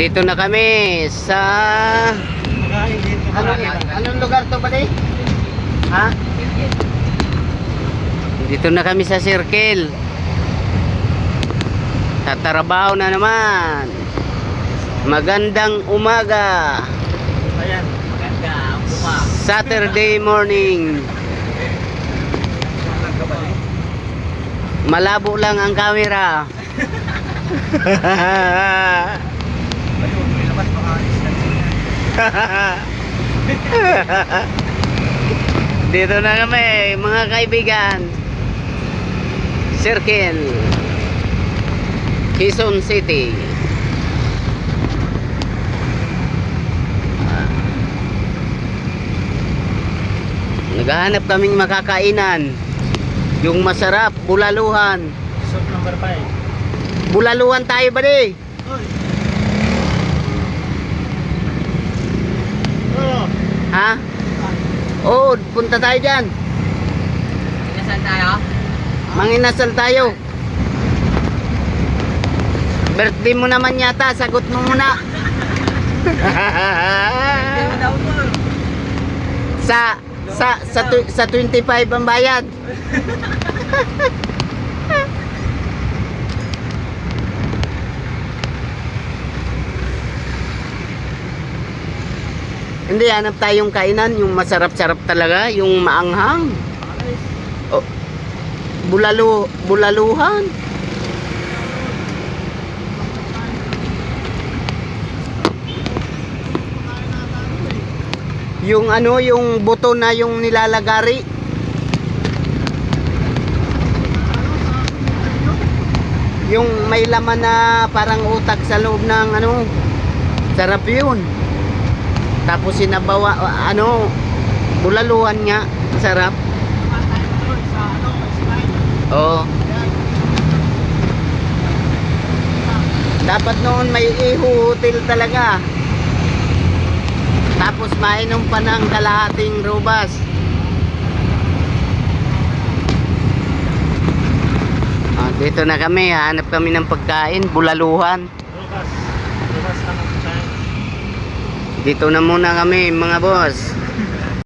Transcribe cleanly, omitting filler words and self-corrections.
Dito na kami sa anong lugar to ba di? Ha? Dito na kami sa Circle. Tatrabaho na naman. Magandang umaga. Ayan, maganda. Saturday morning. Malabo lang ang camera. Dito na kami mga kaibigan. Circle, Quezon City. Naghahanap kaming makakainan. Yung masarap, bulaluhan. Soup number 5. Bulaluhan tayo ba di? Ha? Oo, punta tayo dyan. Nasaan tayo? Manginasal tayo. Birthday mo naman yata, sagot mo muna. sa 25 ang bayad. Hindi, hanap tayong kainan, yung masarap-sarap talaga, yung maanghang. Oh, bulaluhan. Yung ano, yung buto na yung nilalagari. Yung may laman na parang utak sa loob ng ano, sarap yun. Tapos sinabawa, ano, bulaluhan nga, sarap. Oo. Dapat noon may Iho Hotel talaga. Tapos mainom pa ng kalahating robas. Dito na kami, hanap kami ng pagkain, bulaluhan. Robas na mag-try. Dito na muna kami mga boss.